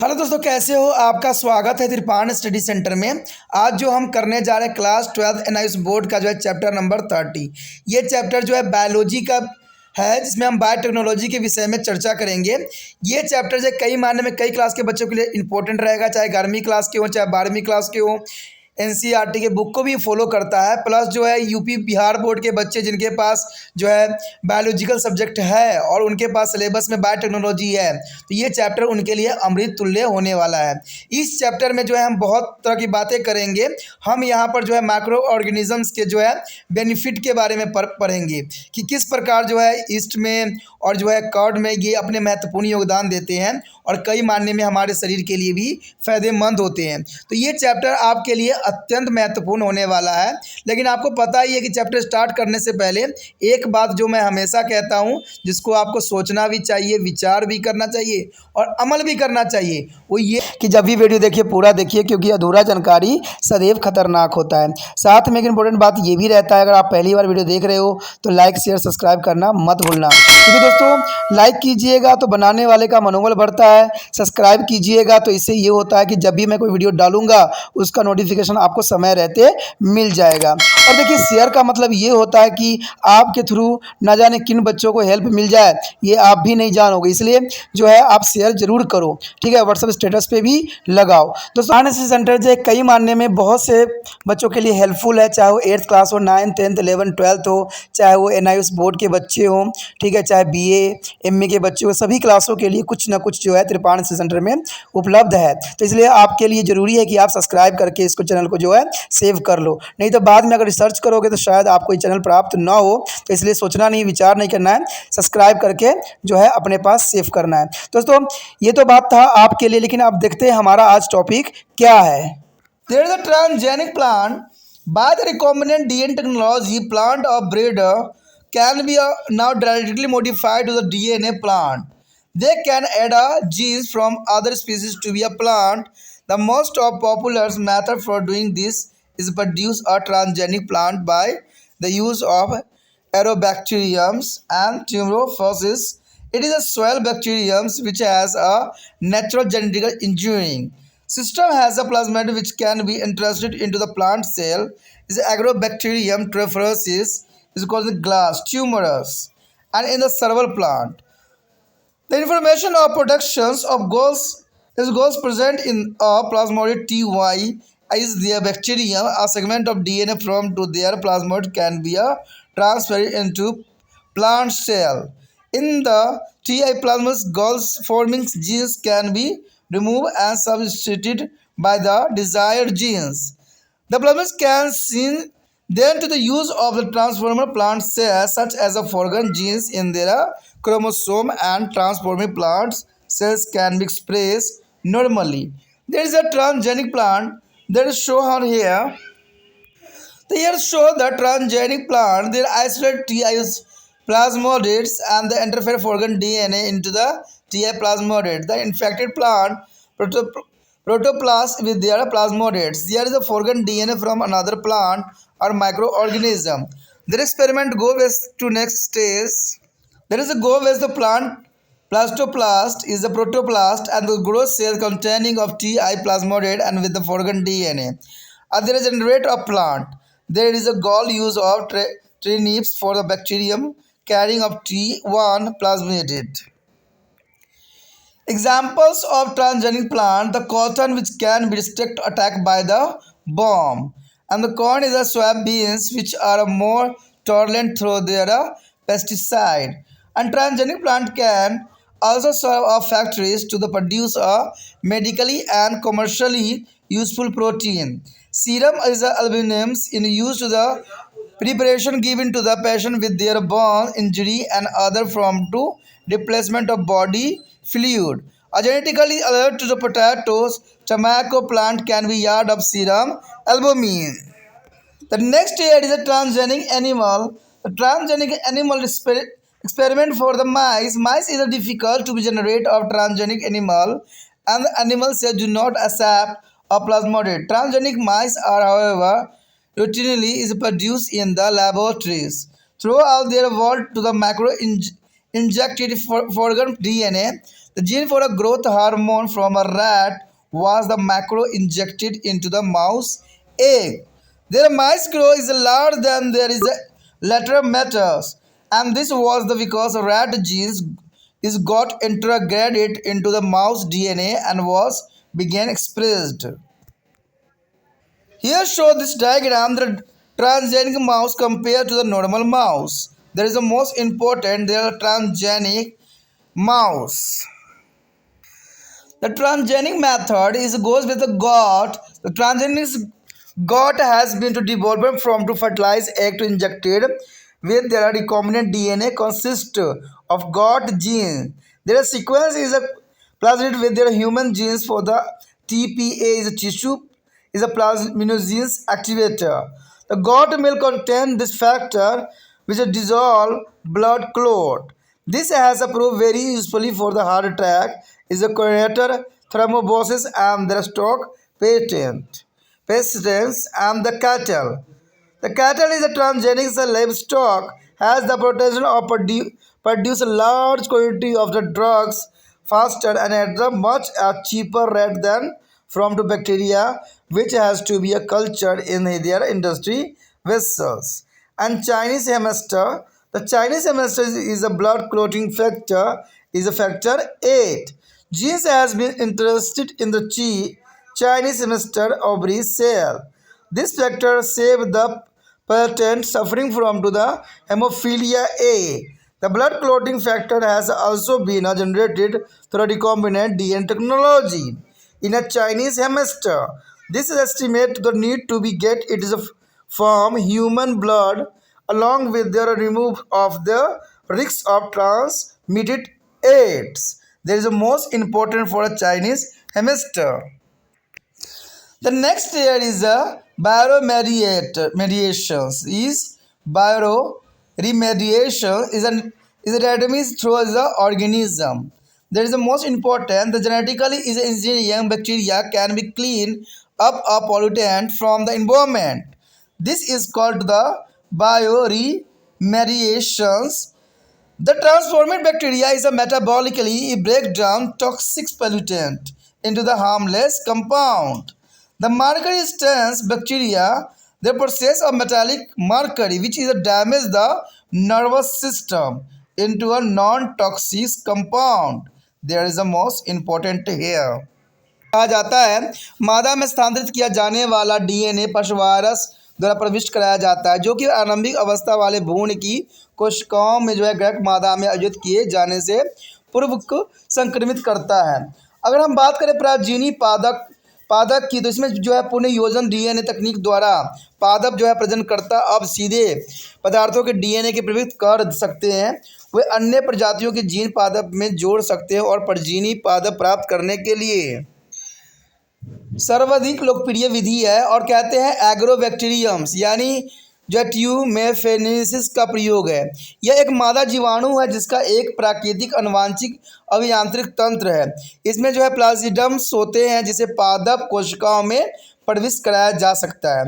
Hello दोस्तों, कैसे हो? आपका स्वागत है त्रिपाण स्टडी सेंटर में। आज जो हम करने जा रहे हैं क्लास 12 एनआईएस बोर्ड का जो है चैप्टर नंबर 30। ये चैप्टर जो है बायोलॉजी का है, जिसमें हम बायोटेक्नोलॉजी के विषय में चर्चा करेंगे। ये चैप्टर जो है कई मायने में कई क्लास के बच्चों के लिए इंपॉर्टेंट रहेगा, चाहे 11वीं क्लास के हो चाहे 12वीं क्लास के हो। एनसीईआरटी के बुक को भी फॉलो करता है। प्लस जो है यूपी बिहार बोर्ड के बच्चे जिनके पास जो है बायोलॉजिकल सब्जेक्ट है और उनके पास सिलेबस में बायोटेक्नोलॉजी है, तो ये चैप्टर उनके लिए अमृत तुल्य होने वाला है। इस चैप्टर में जो है हम बहुत तरह की बातें करेंगे। हम यहाँ पर जो है माइक्रो ऑर्गेनिजम्स के जो है बेनिफिट के बारे में पढ़ेंगे कि किस प्रकार जो है ईस्ट में और जो है कॉड में ये अपने महत्वपूर्ण योगदान देते हैं और कई मायने में हमारे शरीर के लिए भी फ़ायदेमंद होते हैं। तो ये चैप्टर आपके लिए अत्यंत महत्वपूर्ण होने वाला है। लेकिन आपको पता ही है कि चैप्टर स्टार्ट करने से पहले एक बात जो मैं हमेशा कहता हूँ, जिसको आपको सोचना भी चाहिए, विचार भी करना चाहिए और अमल भी करना चाहिए, वो ये कि जब भी वीडियो देखिए पूरा देखिए, क्योंकि अधूरा जानकारी सदैव खतरनाक होता है। साथ में एक इम्पोर्टेंट बात ये भी रहता है, अगर आप पहली बार वीडियो देख रहे हो तो लाइक शेयर सब्सक्राइब करना मत भूलना, क्योंकि दोस्तों लाइक कीजिएगा तो बनाने वाले का मनोबल बढ़ता है, सब्सक्राइब कीजिएगा तो इससे ये होता है कि जब भी मैं कोई वीडियो डालूंगा उसका नोटिफिकेशन आपको समय रहते मिल जाएगा। और देखिए शेयर का मतलब ये होता है कि आपके थ्रू ना जाने किन बच्चों को हेल्प मिल जाए, ये आप भी नहीं जानोगे, इसलिए जो है आप शेयर जरूर करो, ठीक है। व्हाट्सएप स्टेटस पे भी लगाओ। दोस्तों एनएसएस सेंटर जो है कई मानने में बहुत से बच्चों के लिए हेल्पफुल है, चाहे वो 8th क्लास हो, 9th 10th 11th 12th हो, चाहे वो एनआईएस बोर्ड के बच्चे हों, ठीक है, चाहे बीए एमए के बच्चे हो, सभी क्लासों के लिए कुछ ना कुछ जो है त्रिपाण सेंटर में उपलब्ध है। तो इसलिए आपके लिए ज़रूरी है कि आप सब्सक्राइब करके इसको चैनल को जो है सेव कर लो, नहीं तो बाद में अगर रिसर्च करोगे तो शायद आपको ये चैनल प्राप्त ना हो। तो इसलिए सोचना नहीं, विचार नहीं करना है, सब्सक्राइब करके जो है अपने पास सेव करना है। दोस्तों ये तो बात था आपके लिए, लेकिन आप देखते हैं हमारा आज टॉपिक क्या है। There is a transgenic plant. By the recombinant DNA technology, plant or breeder can be now directly modified to the DNA plant. They can add genes from other species to be a plant. The most popular method for doing this is produce a transgenic plant by the use of Aerobacteriums and Tumorophos. It is a soil bacterium which has a natural genetic engineering system, has a plasmid which can be intrusted into the plant cell. Is Agrobacterium tuberculosis is called the glass tumorous, and in the several plant. The information of productions of goals present in a plasmid Ty is their bacterium. A segment of DNA from to their plasmid can be transferred into plant cell. In the Ti plasmid, goals forming genes can be removed and substituted by the desired genes. The plasmids can send then to the use of the transformer plant cells such as the foreground genes in their chromosome, and transforming plant cells can be expressed normally. There is a transgenic plant that is shown here. The here show the transgenic plant. They isolate TI's plasmodids and they interfere foreign DNA into the TI plasmodid. The infected plant protoplast with their plasmodids. There is a foreign DNA from another plant or microorganism. Their experiment go with to next stage. There is a go with the plant plastoplast is the protoplast and the growth cell containing of TI plasmodid and with the foreign DNA. There is a generate of plant. There is a gall use of turnips for the bacterium carrying of T1 plasmidid. Examples of transgenic plant: the cotton, which can be direct attacked by the bomb, and the corn is the soybeans, which are more tolerant through their pesticide. And transgenic plant can also serve as factories to the produce a medically and commercially useful protein. Serum is the albumin in use to the preparation given to the patient with their bone injury and other form to replacement of body fluid. A genetically alert to the potatoes, tomato plant can be yard of serum albumin. The next year is a transgenic animal. The transgenic animal experiment for the mice. Mice is a difficult to generate of transgenic animal, and the animals do not accept a plasmodid. Transgenic mice are, however, routinely is produced in the laboratories throughout their world to the macro injected foreign DNA. The gene for a growth hormone from a rat was the macro injected into the mouse egg. Their mice grow is larger than there is a lateral matters, and this was the because rat genes is got integrated into the mouse DNA and was began expressed. Here show this diagram the transgenic mouse compared to the normal mouse. There is the most important there are transgenic mouse. The transgenic method is goes with the goat. The transgenic goat has been to developed from to fertilize egg to injected with their recombinant DNA consist of goat gene. Their sequence is a plasmid with their human genes for the TPA is a tissue is a plasminogenes activator. The goat milk contains this factor which is dissolve blood clot. This has proved very usefully for the heart attack, is a coordinator thrombosis and the stroke patients and the cattle. The cattle is a transgenic livestock has the potential of produce a large quantity of the drugs faster and at a much cheaper rate than from the bacteria which has to be a cultured in their industry vessels. And Chinese hamster, the Chinese hamster is a blood clotting factor is a factor 8. Genes has been interested in the Chinese hamster ovary cell. This factor saved the patient suffering from to the hemophilia A. The blood clotting factor has also been generated through recombinant DNA technology in a Chinese hamster. This is estimate the need to be get it is from human blood along with the remove of the risk of transmitted AIDS. There is a most important for a Chinese hamster. The next layer is a bioremediation. Is bioremediation is a damage through the organism. There is the most important. The genetically is engineering bacteria can be cleaned up a pollutant from the environment. This is called the bioremediations. The transformed bacteria is a metabolically break down toxic pollutant into the harmless compound. The mercury stands bacteria they process a metallic mercury which is a damage the nervous system into a non-toxic compound. There is the most important here. कहा जाता है मादा में स्थानांतरित किया जाने वाला DNA पशुवारस द्वारा प्रविष्ट कराया जाता है जो कि आरंभिक अवस्था वाले भ्रूण की कोशिकाओं में ग्रह मादा में आयोजित किए जाने से पूर्व को संक्रमित करता है। अगर हम बात करें प्राजीनी पादप पादप की तो इसमें पुनः योजन डीएनए तकनीक द्वारा पादप प्रजनन करता अब सीधे पदार्थों के डीएनए के प्रविष्ट कर सकते हैं। वे अन्य प्रजातियों के जीन पादप में जोड़ सकते हैं और परजीवी पादप प्राप्त करने के लिए सर्वाधिक लोकप्रिय विधि है और कहते हैं एग्रोबैक्टीरियम्स यानी ट्यूमेफेनेसिस का प्रयोग है। यह एक मादा जीवाणु है जिसका एक प्राकृतिक आनुवंशिक अभियांत्रिक तंत्र है। इसमें प्लाज्मिडम्स होते हैं जिसे पादप कोशिकाओं में प्रविष्ट कराया जा सकता है।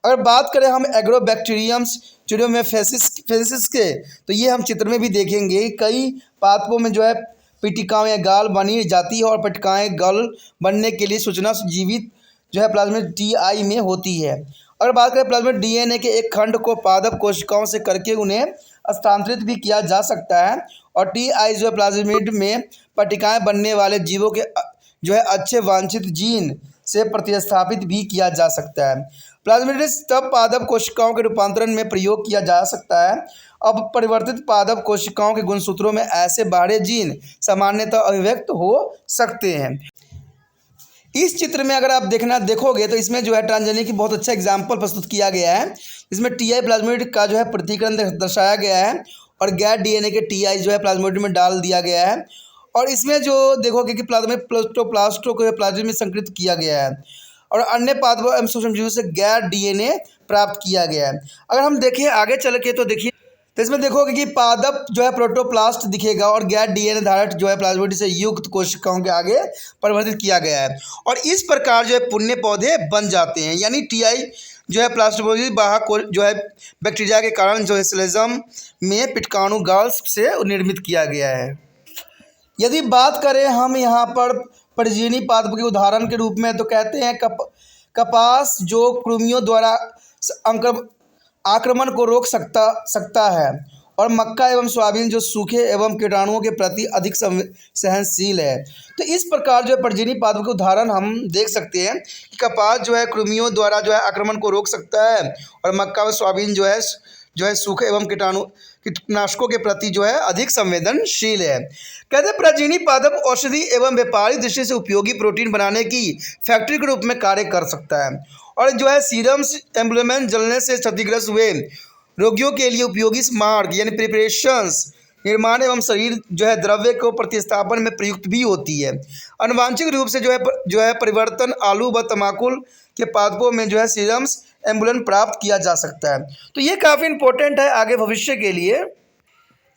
अगर बात करें हम एग्रोबैक्टीरियम्स ट्यूमेफेनेसिस के तो ये हम चित्र में भी देखेंगे। कई पादपों में पिटिकाएँ या गाल बनी जाती है और पिटिकाएँ गल बनने के लिए सूचना जीवित प्लाज्मिड टीआई में होती है। अगर बात करें प्लाज्मिड डीएनए के एक खंड को पादप कोशिकाओं से करके उन्हें स्थानांतरित भी किया जा सकता है और टीआई प्लाज्मिड में पट्टिकाएँ बनने वाले जीवों के अच्छे वांछित जीन से प्रतिस्थापित भी किया जा सकता है। प्लाज्मिड्स तब पादप कोशिकाओं के रूपांतरण में प्रयोग किया जा सकता है। अब परिवर्तित पादप कोशिकाओं के गुणसूत्रों में ऐसे बाहरी जीन सामान्यतः अभिव्यक्त हो सकते हैं। इस चित्र में अगर आप देखोगे तो इसमें ट्रांसजेनिक की बहुत अच्छा एग्जाम्पल प्रस्तुत किया गया है। इसमें टीआई प्लाज्मिड का प्रतिकरण दर्शाया गया है और गैर डीएनए के टीआई प्लाज्मिड में डाल दिया गया है और इसमें देखोगे कि प्लाज्मिड प्लास्टो को प्लाज्मिड में संकलित किया गया है और अन्य पादपों एवं सूक्ष्मजीवों से गैर डीएनए प्राप्त किया गया है। अगर हम देखें आगे चल के तो देखिए तो इसमें देखोगे कि पादप प्रोटोप्लास्ट दिखेगा और गैर डीएनए धारक प्लाज्मिड से युक्त कोशिकाओं के आगे परिवर्तित किया गया है और इस प्रकार पुण्य पौधे बन जाते हैं। यानी टीआई जो है प्लास्मोडियम वाहक को जो है बैक्टीरिया के कारण जो है स्लेज्म में कीटाणु गाल्स से निर्मित किया गया है। यदि बात करें हम यहाँ पर परजीवी पादप के उदाहरण के रूप में, तो कहते हैं कपास जो कृमियों द्वारा आक्रमण को रोक सकता है, और मक्का एवं सोयाबीन जो सूखे एवं कीटाणुओं के प्रति अधिक सहनशील है। तो इस प्रकार जो है परजीवी पादप के उदाहरण हम देख सकते हैं कि कपास जो है कृमियों द्वारा जो है आक्रमण को रोक सकता है, और मक्का व सोयाबीन जो है सूखे एवं कीटनाशकों के प्रति जो है अधिक संवेदनशील है। कहते हैं परजीवी पादप औषधि एवं व्यापारिक दृष्टि से उपयोगी प्रोटीन बनाने की फैक्ट्री के रूप में कार्य कर सकता है, और जो है सीरम एम्ब्लेमेंट जलने से क्षतिग्रस्त हुए रोगियों के लिए उपयोगी मार्ग यानी प्रिपरेशंस निर्माण एवं शरीर जो है द्रव्य को प्रतिस्थापन में प्रयुक्त भी होती है। आनुवांशिक रूप से जो है परिवर्तन आलू व तमाकुल के पादपों में जो है सीरम्स एम्बुलेंट प्राप्त किया जा सकता है। तो ये काफ़ी इंपॉर्टेंट है आगे भविष्य के लिए।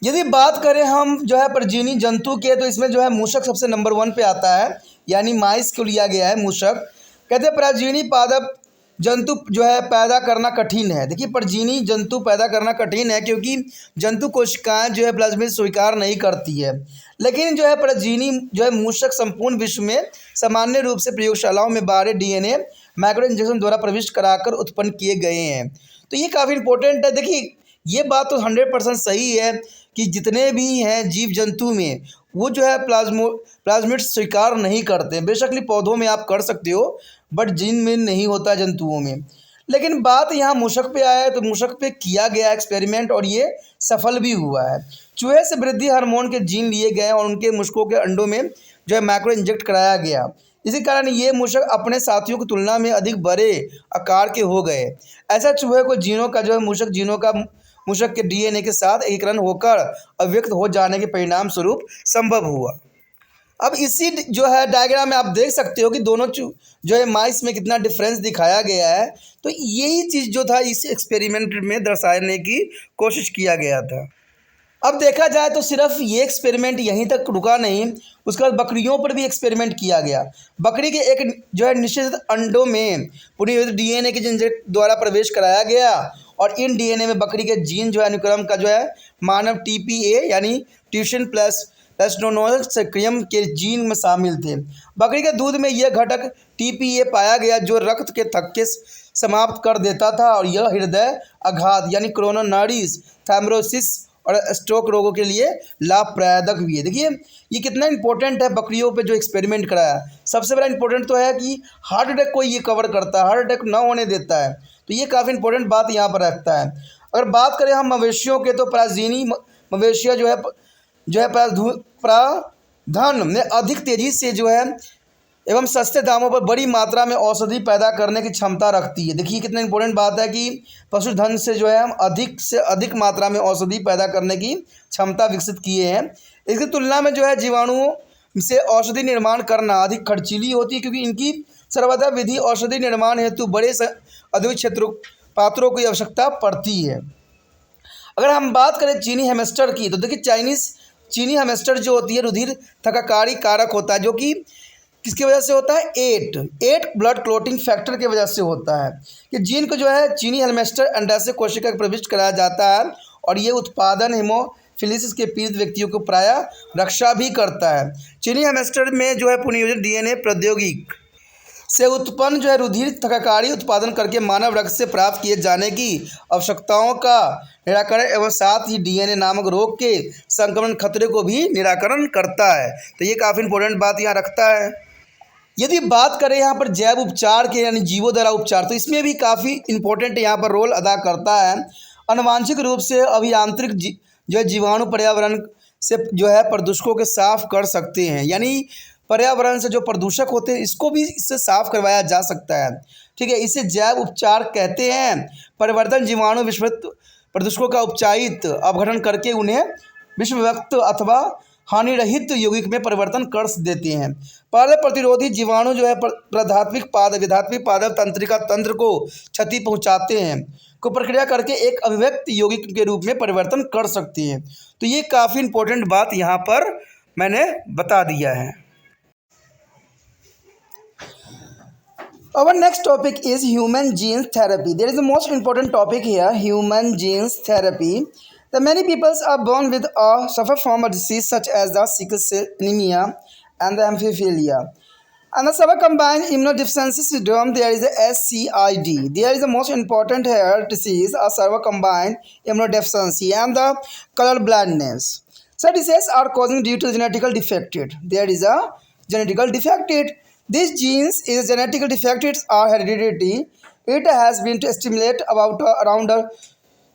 यदि बात करें हम जो है परजीवी जंतु के, तो इसमें जो है मूषक सबसे नंबर 1 पे आता है, यानी माइस को लिया गया है मूषक। कहते हैं परजीवी पादप जंतु जो है पैदा करना कठिन है। देखिए परजीवी जंतु पैदा करना कठिन है क्योंकि जंतु कोशिकाएं जो है प्लाज्मिड स्वीकार नहीं करती है, लेकिन जो है परजीवी जो है मूषक संपूर्ण विश्व में सामान्य रूप से प्रयोगशालाओं में बाहरी डीएनए माइक्रो इंजेक्शन द्वारा प्रविष्ट कराकर उत्पन्न किए गए हैं। तो ये काफ़ी इंपॉर्टेंट है। देखिए ये बात तो 100% सही है कि जितने भी हैं जीव जंतु में वो जो है प्लाज्मिड स्वीकार नहीं करते। बेशक पौधों में आप कर सकते हो, बट जिन में नहीं होता जंतुओं में। लेकिन बात यहाँ मूषक पे आया है, तो मूषक पे किया गया एक्सपेरिमेंट और ये सफल भी हुआ है। चूहे से वृद्धि हार्मोन के जीन लिए गए और उनके मूषकों के अंडों में जो है माइक्रो इंजेक्ट कराया गया। इसी कारण ये मूषक अपने साथियों की तुलना में अधिक बड़े आकार के हो गए। ऐसा चूहे को जीनों का जो है मूषक के डीएनए के साथ एकीकरण होकर अव्यक्त हो जाने के परिणाम स्वरूप संभव हुआ। अब इसी जो है डायग्राम में आप देख सकते हो कि दोनों जो है माइस में कितना डिफरेंस दिखाया गया है। तो यही चीज़ जो था इस एक्सपेरिमेंट में दर्शाने की कोशिश किया गया था। अब देखा जाए तो सिर्फ ये एक्सपेरिमेंट यहीं तक रुका नहीं, उसके बाद बकरियों पर भी एक्सपेरिमेंट किया गया। बकरी के एक जो है निश्चित अंडों में पूरी डीएनए के जिन द्वारा प्रवेश कराया गया, और इन डीएनए में बकरी के जीन जो है अनुक्रम का जो है मानव टीपीए यानी ट्यूशन प्लस प्लास्टोनोल सक्रियम के जीन में शामिल थे। बकरी के दूध में यह घटक टीपीए पाया गया जो रक्त के थक्के समाप्त कर देता था, और यह हृदय आघात यानी कोरोनरीज थ्रोम्बोसिस और स्ट्रोक रोगों के लिए लाभप्रदायक भी है। देखिए ये कितना इंपॉर्टेंट है बकरियों पे जो एक्सपेरिमेंट कराया। सबसे बड़ा इंपॉर्टेंट तो है कि हार्ट अटैक को ये कवर करता है, हार्ट अटैक न होने देता है। तो ये काफ़ी इंपॉर्टेंट बात यहाँ पर रखता है। अगर बात करें हम मवेशियों के, तो परजीवी मवेशियाँ जो है पराधन में अधिक तेज़ी से जो है एवं सस्ते दामों पर बड़ी मात्रा में औषधि पैदा करने की क्षमता रखती है। देखिए कितना इंपॉर्टेंट बात है कि पशुधन से जो है हम अधिक से अधिक मात्रा में औषधि पैदा करने की क्षमता विकसित किए हैं। इसकी तुलना में जो है जीवाणुओं से औषधि निर्माण करना अधिक खर्चीली होती है, क्योंकि इनकी सर्वदा विधि औषधि निर्माण हेतु बड़े औद्योगिक पात्रों की आवश्यकता पड़ती है। अगर हम बात करें चीनी हैमस्टर की, तो देखिए चीनी हैमस्टर जो होती है रुधिर थकाकारी कारक होता है, जो कि किसकी वजह से होता है? एट ब्लड क्लोटिंग फैक्टर की वजह से होता है कि जीन को जो है चीनी हैमस्टर अंडाशय कोशिका में प्रविष्ट कराया जाता है, और ये उत्पादन हेमोफिलिसिस के पीड़ित व्यक्तियों को प्रायः रक्षा भी करता है। चीनी हैमस्टर में जो है पुनर्योजित डीएनए प्रौद्योगिकी से उत्पन्न जो है रुधिर थकाकारी उत्पादन करके मानव रक्त से प्राप्त किए जाने की आवश्यकताओं का निराकरण एवं साथ ही डीएनए नामक रोग के संक्रमण खतरे को भी निराकरण करता है। तो ये काफ़ी इंपॉर्टेंट बात यहाँ रखता है। यदि बात करें यहाँ पर जैव उपचार के यानी जीवों द्वारा उपचार, तो इसमें भी काफ़ी इंपॉर्टेंट यहाँ पर रोल अदा करता है। आनुवांशिक रूप से अभियांत्रिक जो है जीवाणु पर्यावरण से जो है प्रदूषकों के साफ कर सकते हैं, यानी पर्यावरण से जो प्रदूषक होते हैं इसको भी इससे साफ करवाया जा सकता है। ठीक है, इसे जैव उपचार कहते हैं। परिवर्तन जीवाणु विषवत प्रदूषकों का उपचारित अपघटन करके उन्हें विषवक्त अथवा हानिरहित यौगिक में परिवर्तन कर देते हैं। पादप प्रतिरोधी जीवाणु जो है विधात्मिक पादप तंत्रिका तंत्र को क्षति पहुंचाते हैं को प्रक्रिया करके एक अभिव्यक्त यौगिक के रूप में परिवर्तन कर सकते हैं। तो ये काफ़ी इंपॉर्टेंट बात यहाँ पर मैंने बता दिया है। Our next topic is human genes therapy. There is the most important topic here, human genes therapy. The many peoples are born with or suffer from a disease such as the sickle cell anemia and the hemophilia. And the summer combined immunodeficiency syndrome, there is a SCID. There is the most important here disease, a servo combined immunodeficiency and the color blindness. So diseases are causing due to genetical defected. There is a genetical defected. These genes is genetical defected are hereditary. It has been to estimate about around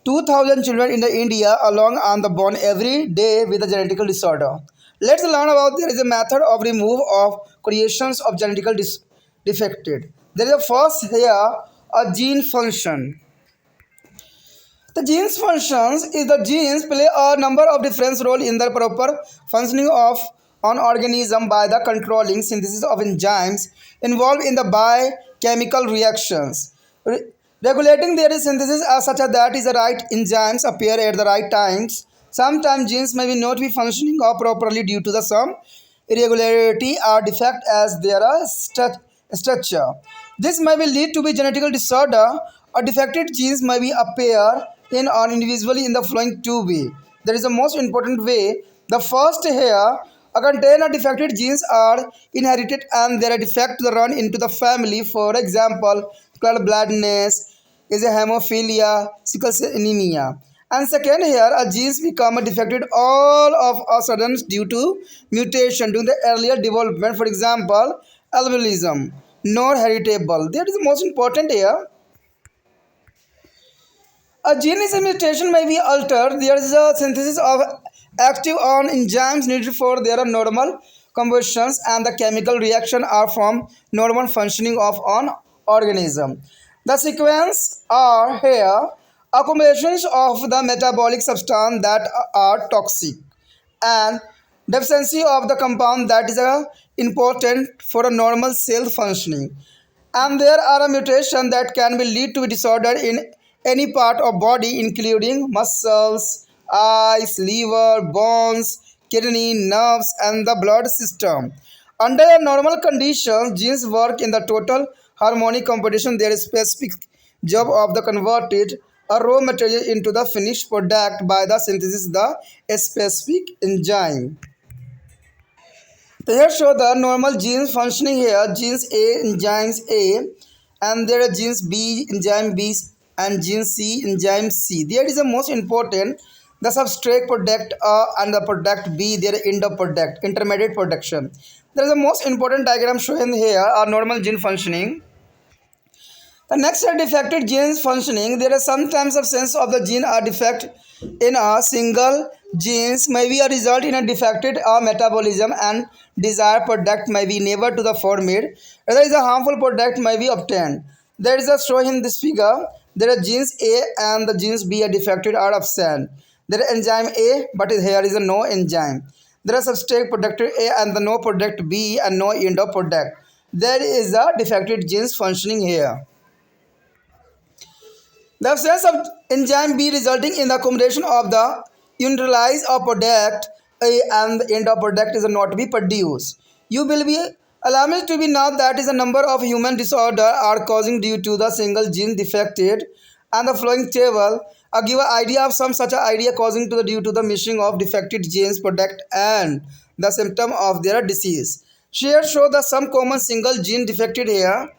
2,000 children in the India along on the born every day with a genetical disorder. Let's learn about there is a method of remove of creations of genetical defected. There is a first here a gene function. The genes functions is the genes play a number of different role in the proper functioning of an organism by the controlling synthesis of enzymes involved in the biochemical reactions. Regulating their synthesis as such that is the right enzymes appear at the right times. Sometimes genes may be not be functioning or properly due to the some irregularity or defect as their structure. This may be lead to be genetical disorder or defected genes may be appear in or individually in the following two way. There is a most important way. The first here, a container defected genes are inherited and their defect run into the family. For example, blood blindness is a hemophilia, sickle cell anemia. And second here, a genes become defected all of a sudden due to mutation during the earlier development. For example, albinism, nor heritable. That is the most important here. A gene's mutation may be altered. There is a synthesis of active on enzymes needed for their normal combustions and the chemical reaction are from normal functioning of an organism. The sequence are here accumulations of the metabolic substance that are toxic and deficiency of the compound that is important for a normal cell functioning, and there are a mutation that can be lead to disorder in any part of body including muscles, eyes, liver, bones, kidney, nerves and the blood system. Under a normal conditions genes work in the total harmonic competition. There is specific job of the converted a raw material into the finished product by the synthesis of the specific enzyme. So here show the normal genes functioning here. Genes A, enzymes A, and there are genes B, enzyme B, and gene C, enzyme C. There is the most important. The substrate product and the product B, their end of product, intermediate production. There is the most important diagram shown here are normal gene functioning. The next are defected genes functioning. There is sometimes absence of the gene or defect in a single genes may be a result in a defected metabolism and desired product may be never to the formed. Rather is a harmful product may be obtained. There is a show in this figure. There are genes A and the genes B are defected or absent. There is enzyme A but here is a no enzyme. There are substrate product A and the no product B and no end of product. There is a defected genes functioning here. The absence of enzyme B resulting in the accumulation of the neutralized of product A and the end of product is not to be produced. You will be alarmed to be now that is a number of human disorder are causing due to the single gene defected and the following table give an idea of some such an idea causing to the due to the missing of defected genes product and the symptom of their disease. Here show the some common single gene defected here.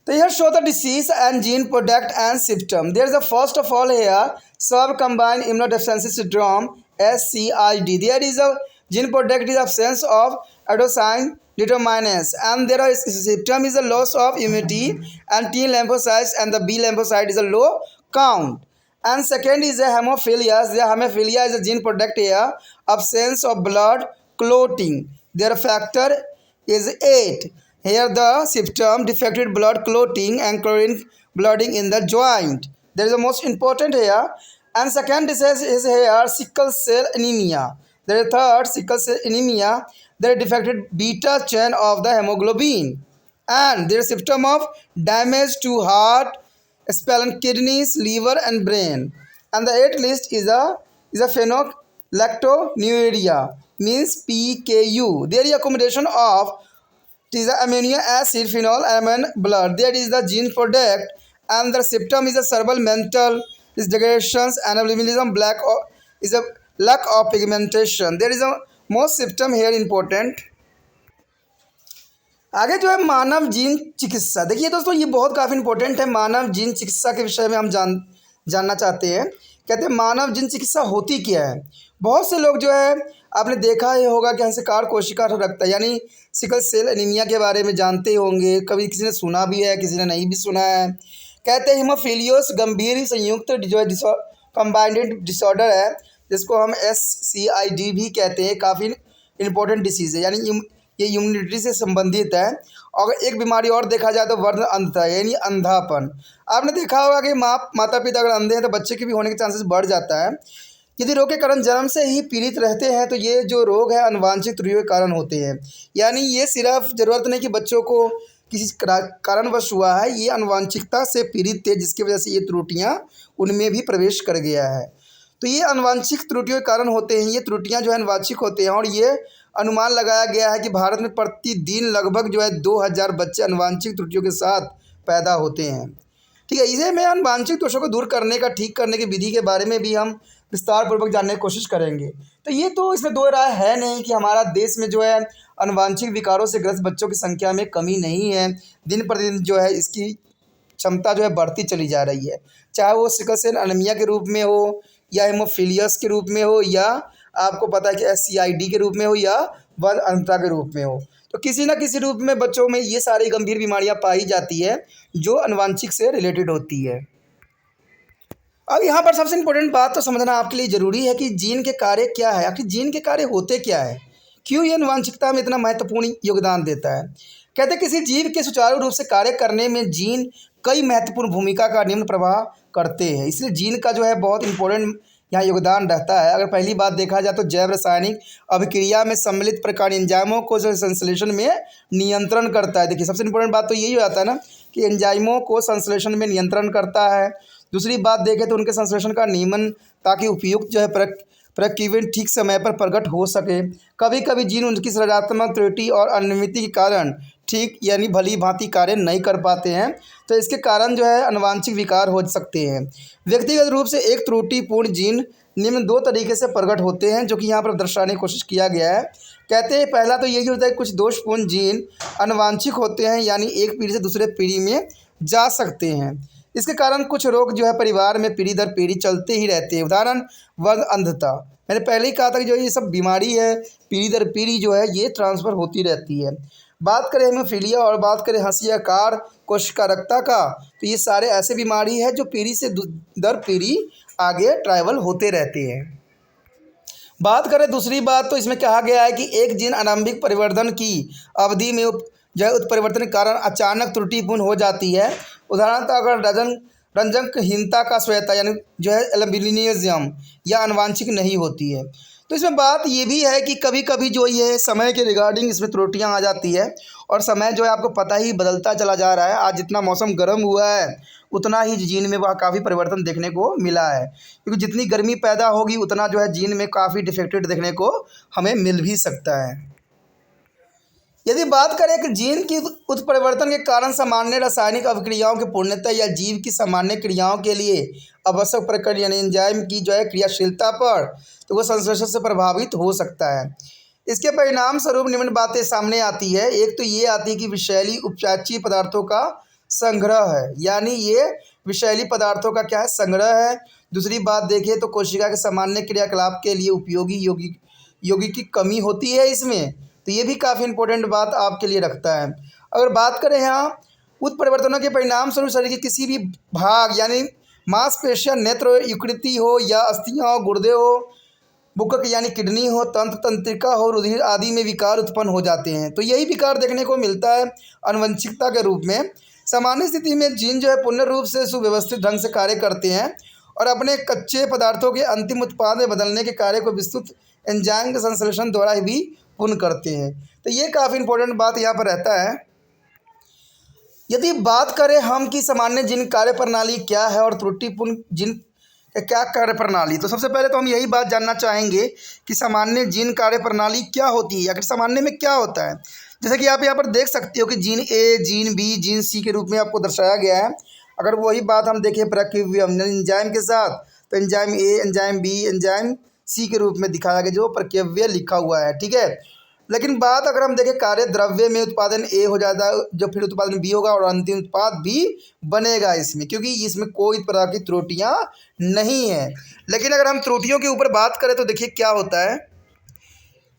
So here show the disease and gene product and symptom. There is a first of all here sub-combined immunodeficiency syndrome SCID. There is a gene product is absence of adenosine determinants and there are symptom is a loss of immunity and T lymphocytes and the B lymphocyte is a low count. And second is a hemophilia. The hemophilia is a gene product here absence of blood clotting. Their factor is 8. Here the symptom defected blood clotting and chlorine blooding in the joint. There is the most important here. And second disease is here sickle cell anemia. There is third sickle cell anemia. There is defected beta chain of the hemoglobin. And there is symptom of damage to heart, spleen, kidneys, liver and brain. And the eighth list is a phenolactonuria means PKU. There is a combination of It is the amino acid phenol amine blood. There is the gene product, and the symptom is a cerebral mental degradations, anabolism, is a lack of pigmentation. There is a most symptom here important. आगे जो है मानव gene चिकित्सा। देखिए दोस्तों, ये बहुत काफ़ी important है। मानव जीन चिकित्सा के विषय में हम जानना चाहते हैं। कहते हैं मानव जीन चिकित्सा होती क्या है। बहुत से लोग जो है आपने देखा ही होगा कि हंसकार कोशिका रखता है, यानी सिकल सेल एनीमिया के बारे में जानते होंगे, कभी किसी ने सुना भी है, किसी ने नहीं भी सुना है। कहते हैं हीमोफीलियोस गंभीर संयुक्त जो कंबाइंड डिसऑर्डर है, जिसको हम SCID भी कहते हैं। काफ़ी इंपॉर्टेंट डिसीज़ है, यानी ये इम्यूनिटी से संबंधित है। और एक बीमारी और देखा जाए तो वर्ण अंधता, यानी अंधापन। आपने देखा होगा कि माता पिता अगर अंधे हैं तो बच्चे के भी होने के चांसेस बढ़ जाता है। यदि रोग के कारण जन्म से ही पीड़ित रहते हैं तो ये जो रोग है अनुवांछित त्रुटियों के कारण होते हैं। यानी ये सिर्फ ज़रूरत नहीं कि बच्चों को किसी कारणवश हुआ है, ये अनुवांशिकता से पीड़ित थे जिसकी वजह से ये त्रुटियाँ उनमें भी प्रवेश कर गया है। तो ये अनुवांशिक त्रुटियों के कारण होते हैं। ये त्रुटियाँ जो है अनुवांशिक होते हैं, और ये अनुमान लगाया गया है कि भारत में प्रतिदिन लगभग जो है 2000 बच्चे अनुवांशिक त्रुटियों के साथ पैदा होते हैं। ठीक है, इसे में अनुवांशिक दोषों को दूर करने का, ठीक करने की विधि के बारे में भी हम विस्तार पूर्वक जानने की कोशिश करेंगे। तो ये तो इसमें दो राय है नहीं कि हमारा देश में जो है अनुवांशिक विकारों से ग्रस्त बच्चों की संख्या में कमी नहीं है। दिन प्रतिदिन जो है इसकी क्षमता जो है बढ़ती चली जा रही है, चाहे वो सिकल सेल एनीमिया के रूप में हो, या हेमोफीलियस के रूप में हो, या आपको पता है कि SCID के रूप में हो, या वर्ण अंधता के रूप में हो। तो किसी न किसी रूप में बच्चों में ये सारी गंभीर बीमारियां पाई जाती है जो अनुवांशिक से रिलेटेड होती है। अब यहाँ पर सबसे इम्पोर्टेंट बात तो समझना आपके लिए ज़रूरी है कि जीन के कार्य क्या है। आखिर जीन के कार्य होते क्या है, क्यों ये अनुवांशिकता में इतना महत्वपूर्ण योगदान देता है। कहते हैं किसी जीव के सुचारू रूप से कार्य करने में जीन कई महत्वपूर्ण भूमिका का निम्न प्रभाव करते हैं, इसलिए जीन का जो है बहुत इंपॉर्टेंट यहाँ योगदान रहता है। अगर पहली बात देखा जाए तो जैव रासायनिक अभिक्रिया में सम्मिलित प्रकार एंजाइमों को जो संश्लेषण में नियंत्रण करता है। देखिए सबसे इंपॉर्टेंट बात तो यही हो जाता है ना कि एंजाइमों को संश्लेषण में नियंत्रण करता है। दूसरी बात देखें तो उनके संश्लेषण का नियमन, ताकि उपयुक्त जो है प्रक्रिया ठीक समय पर प्रकट हो सके। कभी कभी जीन उनकी संरचनात्मक त्रुटि और अनियमितता के कारण ठीक यानी भली भांति कार्य नहीं कर पाते हैं, तो इसके कारण जो है अनुवांशिक विकार हो सकते हैं। व्यक्तिगत रूप से एक त्रुटिपूर्ण जीन निम्न दो तरीके से प्रकट होते हैं, जो कि यहाँ पर दर्शाने की कोशिश किया गया है। कहते हैं पहला तो यही होता है कुछ दोषपूर्ण जीन अनुवांशिक होते हैं, यानी एक पीढ़ी से दूसरे पीढ़ी में जा सकते हैं। इसके कारण कुछ रोग जो है परिवार में पीढ़ी दर पीढ़ी चलते ही रहते हैं। उदाहरण वर्ण अंधता, मैंने पहले ही कहा था कि जो ये सब बीमारी है पीढ़ी दर पीढ़ी जो है ये ट्रांसफ़र होती रहती है। बात करें हेमोफीलिया और बात करें हंसियाकार कोशिकारक्ता का, तो ये सारे ऐसे बीमारी है जो पीढ़ी से दर पीढ़ी आगे ट्रैवल होते रहते हैं। बात करें दूसरी बात तो इसमें कहा गया है कि एक जीन आरंभिक परिवर्तन की अवधि में जो है उत्परिवर्तन के कारण अचानक त्रुटिपूर्ण हो जाती है। उदाहरणतः अगर रंजकहीनता का श्वेता यानी जो है एल्बिनिज्म या अनुवांशिक नहीं होती है। तो इसमें बात ये भी है कि कभी कभी जो ये समय के रिगार्डिंग इसमें त्रुटियां आ जाती है, और समय जो है आपको पता ही बदलता चला जा रहा है। आज जितना मौसम गर्म हुआ है उतना ही जीन में वह काफ़ी परिवर्तन देखने को मिला है, क्योंकि जितनी गर्मी पैदा होगी उतना जो है जीन में काफ़ी डिफेक्टेड देखने को हमें मिल भी सकता है। यदि बात करें कि जीन की उत्परिवर्तन के कारण सामान्य रासायनिक अभिक्रियाओं की पूर्णता या जीव की सामान्य क्रियाओं के लिए आवश्यक प्रक्रिया यानी एंजाइम की जो है क्रियाशीलता पर, तो वो संश्लेषण से प्रभावित हो सकता है। इसके परिणाम स्वरूप निम्न बातें सामने आती है। एक तो ये आती है कि विषैली उपचाची पदार्थों का संग्रह है, यानी ये विषैली पदार्थों का क्या है, संग्रह है। दूसरी बात देखें तो कोशिका के सामान्य क्रियाकलाप के लिए उपयोगी यौगिक की कमी होती है इसमें, तो ये भी काफ़ी इंपॉर्टेंट बात आपके लिए रखता है। अगर बात करें यहाँ उत्परिवर्तनों के परिणाम स्वरूप शरीर के किसी भी भाग यानी मांसपेशियां, नेत्र यकृति हो या अस्थियां हो, गुर्दे हो, बुक्कक यानी किडनी हो, तंत्रिका हो, रुधिर आदि में विकार उत्पन्न हो जाते हैं। तो यही विकार देखने को मिलता है आनुवंशिकता के रूप में। सामान्य स्थिति में जीन जो है पूर्ण रूप से सुव्यवस्थित ढंग से कार्य करते हैं और अपने कच्चे पदार्थों के अंतिम उत्पाद में बदलने के कार्य को विस्तृत एंजाइम के संश्लेषण द्वारा भी पूर्ण करते हैं। तो ये काफ़ी इंपॉर्टेंट बात यहाँ पर रहता है। यदि बात करें हम कि सामान्य जीन कार्य प्रणाली क्या है और त्रुटिपूर्ण जीन क्या कार्य प्रणाली, तो सबसे पहले तो हम यही बात जानना चाहेंगे कि सामान्य जीन कार्य प्रणाली क्या होती है, आखिर सामान्य में क्या होता है। जैसे कि आप यहाँ पर देख सकते हो कि gene A, gene B, gene C के रूप में आपको दर्शाया गया है। अगर वही बात हम देखें प्रक्रियव्यम एंजाइम के साथ, तो enzyme A, enzyme B, enzyme C के रूप में दिखाया गया जो प्रक्रियव्य लिखा हुआ है, ठीक है। लेकिन बात अगर हम देखें कार्य द्रव्य में उत्पादन ए हो जाता है, जो फिर उत्पादन बी होगा और अंतिम उत्पाद भी बनेगा इसमें, क्योंकि इसमें कोई प्रकार की त्रुटियां नहीं है। लेकिन अगर हम त्रुटियों के ऊपर बात करें तो देखिए क्या होता है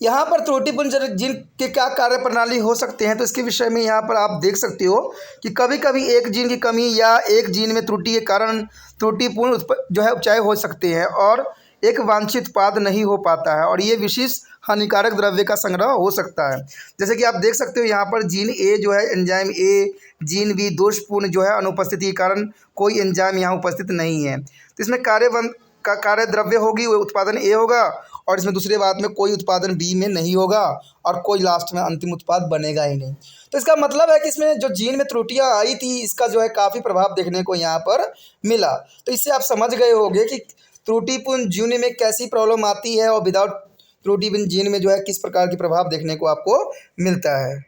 यहाँ पर। त्रुटिपूर्ण जीन के क्या कार्य प्रणाली हो सकते हैं, तो इसके विषय में यहाँ पर आप देख सकते हो कि कभी कभी एक जीन की कमी या एक जीन में त्रुटि के कारण त्रुटिपूर्ण जो है उपचार हो सकते हैं और एक वांछित उत्पाद नहीं हो पाता है, और ये विशिष्ट हानिकारक द्रव्य का संग्रह हो सकता है। जैसे कि आप देख सकते हो यहाँ पर जीन ए जो है एंजाइम ए, जीन बी दोषपूर्ण जो है अनुपस्थिति के कारण कोई एंजाइम यहाँ उपस्थित नहीं है, तो इसमें कार्य द्रव्य होगी वो उत्पादन ए होगा, और इसमें दूसरी बात में कोई उत्पादन बी में नहीं होगा और कोई लास्ट में अंतिम उत्पाद बनेगा ही नहीं। तो इसका मतलब है कि इसमें जो जीन में त्रुटियां आई थी इसका जो है काफ़ी प्रभाव देखने को यहाँ पर मिला। तो इससे आप समझ गए होंगे कि त्रुटिपूर्ण जीन में कैसी प्रॉब्लम आती है और विदाउट त्रुटिपूर्ण जीन में जो है किस प्रकार की प्रभाव देखने को आपको मिलता है।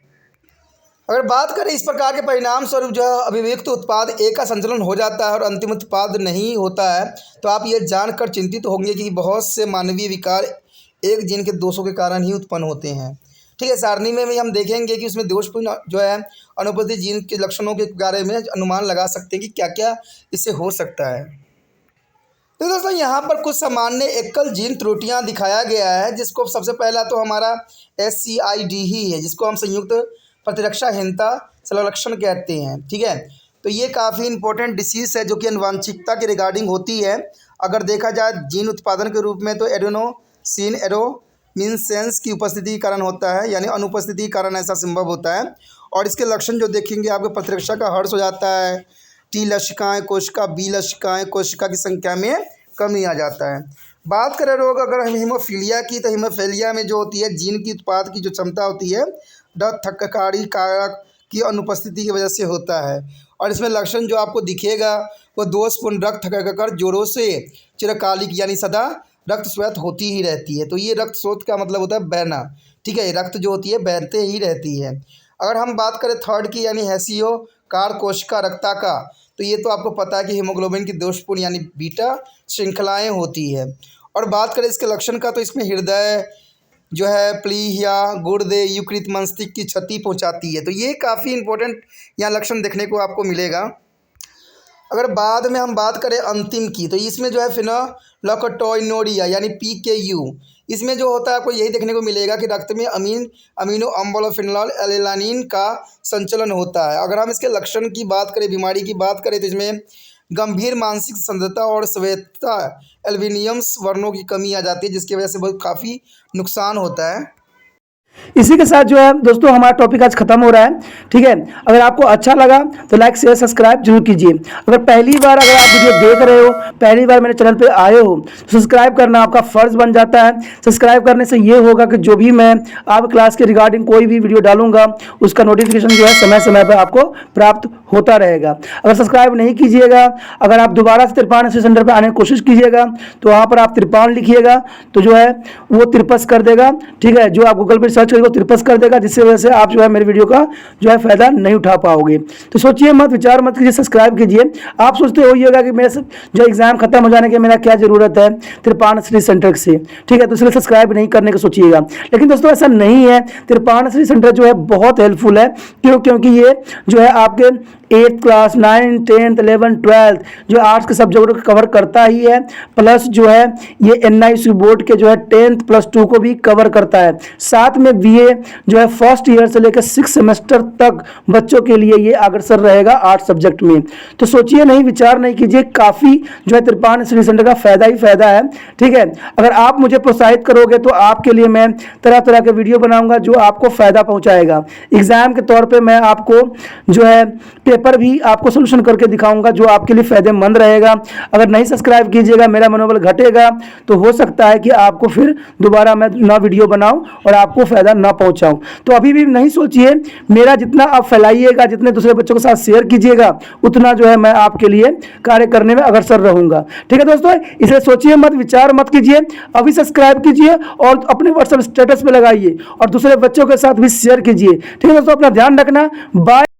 अगर बात करें इस प्रकार के परिणाम स्वरूप जो है अभिव्यक्त उत्पाद ए का संचलन हो जाता है और अंतिम उत्पाद नहीं होता है, तो आप ये जानकर चिंतित होंगे कि बहुत से मानवीय विकार एक जीन के दोषों के कारण ही उत्पन्न होते हैं, ठीक है। सारणी में भी हम देखेंगे कि उसमें दोषपूर्ण जो है अनुपस्थित जीन के लक्षणों के बारे में अनुमान लगा सकते हैं कि क्या क्या इससे हो सकता है। तो दोस्तों यहाँ पर कुछ सामान्य एकल जीन त्रुटियाँ दिखाया गया है, जिसको सबसे पहला तो हमारा SCID ही है, जिसको हम संयुक्त प्रतिरक्षाहीनता संलक्षण कहते हैं, ठीक है। तो ये काफ़ी इंपॉर्टेंट डिसीज़ है जो कि अनुवांशिकता के रिगार्डिंग होती है। अगर देखा जाए जीन उत्पादन के रूप में तो एडेनोसिन एरोमिनसेंस की उपस्थिति के कारण होता है, यानी अनुपस्थिति के कारण ऐसा संभव होता है। और इसके लक्षण जो देखेंगे आपको प्रतिरक्षा का हर्ष हो जाता है, टी लसिकाएँ कोशिका, बी लसिकाएँ कोशिका की संख्या में कमी आ जाता है। बात करें रोग अगर हम हीमोफीलिया की, तो हीमोफीलिया में जो होती है जीन की उत्पाद की जो क्षमता होती है रक्त थक्काकारी कारक की अनुपस्थिति की वजह से होता है, और इसमें लक्षण जो आपको दिखेगा वो दोषपूर्ण रक्त थक्काकर जोरों से चिरकालिक यानी सदा रक्त स्वेत होती ही रहती है। तो ये रक्त स्रोत का मतलब होता है बहना, ठीक है, रक्त जो होती है बहते ही रहती है। अगर हम बात करें थर्ड की यानी हैसियो कार कोशिका रक्ता का, तो ये तो आपको पता है कि हीमोग्लोबिन की दोषपूर्ण यानी बीटा श्रृंखलाएँ होती है। और बात करें इसके लक्षण का, तो इसमें हृदय जो है प्लीहा गुर्दे यकृत मस्तिष्क की क्षति पहुंचाती है। तो ये काफ़ी इंपॉर्टेंट यहाँ लक्षण देखने को आपको मिलेगा। अगर बाद में हम बात करें अंतिम की, तो इसमें जो है फिनोल्फटोइनोरिया यानी PKU, इसमें जो होता है आपको यही देखने को मिलेगा कि रक्त में अमीनो अम्ल और फिनोल एलानिन का संचलन होता है। अगर हम इसके लक्षण की बात करें, बीमारी की बात करें, तो इसमें गंभीर मानसिक संदिग्धता और श्वेतता एल्बिनियम्स वर्णों की कमी आ जाती है, जिसकी वजह से बहुत काफ़ी नुकसान होता है। इसी के साथ जो है दोस्तों हमारा टॉपिक आज खत्म हो रहा है, ठीक है। अगर आपको अच्छा लगा तो लाइक शेयर सब्सक्राइब जरूर कीजिए। अगर पहली बार अगर आप वीडियो देख रहे हो, पहली बार मेरे चैनल पे आए हो, तो सब्सक्राइब करना आपका फ़र्ज़ बन जाता है। सब्सक्राइब करने से ये होगा कि जो भी मैं आप क्लास के रिगार्डिंग कोई भी वीडियो डालूंगा उसका नोटिफिकेशन जो है समय समय पर आपको प्राप्त होता रहेगा। अगर सब्सक्राइब नहीं कीजिएगा, अगर आप दोबारा से त्रिपाण सेंटर पर आने की कोशिश कीजिएगा, तो वहाँ पर आप त्रिपाण लिखिएगा तो जो है वो तिरपस कर देगा, ठीक है। जो आप गूगल पर सर्च करेंगे वो तिरपस कर देगा, जिससे वजह से आप जो है मेरे वीडियो का जो है फायदा नहीं उठा पाओगे। तो सोचिए मत, विचार मत कीजिए, सब्सक्राइब कीजिए। आप सोचते होइएगा कि मेरे जो एग्जाम खत्म हो जाने के मेरा क्या जरूरत है त्रिपाण स्टडी सेंटर से, ठीक है, तो इसलिए सब्सक्राइब नहीं करने का सोचिएगा। लेकिन दोस्तों ऐसा नहीं है, त्रिपाण स्टडी सेंटर जो है बहुत हेल्पफुल है। क्योंकि ये जो है आपके 8th class 9th 10th 11th 12th जो आर्ट्स के सब्जेक्ट को कवर करता ही है, प्लस जो है ये NIC बोर्ड के जो है 10th प्लस 2 को भी कवर करता है। साथ में BA जो है फर्स्ट ईयर से लेकर 6 सेमेस्टर तक बच्चों के लिए ये अग्रसर रहेगा आर्ट्स सब्जेक्ट में। तो सोचिए नहीं, विचार नहीं कीजिए, काफ़ी जो है त्रिपाण स्टडी सेंटर का फायदा ही फायदा है, ठीक है। अगर आप मुझे प्रोत्साहित करोगे तो आपके लिए मैं तरह तरह के वीडियो बनाऊंगा जो आपको फायदा पहुंचाएगा। एग्जाम के तौर पे मैं आपको जो है पेपर भी आपको सोल्यूशन करके दिखाऊंगा जो आपके लिए फायदेमंद रहेगा। अगर नहीं सब्सक्राइब कीजिएगा, मेरा मनोबल घटेगा, तो हो सकता है कि आपको फिर दोबारा मैं नया वीडियो बनाऊं और आपको फायदा फ़ायदा ना पहुंचाऊं। तो अभी भी नहीं सोचिए, मेरा जितना आप फैलाइएगा, जितने दूसरे बच्चों के साथ शेयर कीजिएगा, उतना जो है मैं आपके लिए कार्य करने में अग्रसर रहूंगा। ठीक है दोस्तों, इसलिए सोचिए मत, विचार मत कीजिए, अभी सब्सक्राइब कीजिए और अपने व्हाट्सएप स्टेटस पे लगाइए और दूसरे बच्चों के साथ भी शेयर कीजिए। ठीक है दोस्तों, अपना ध्यान रखना। बाय।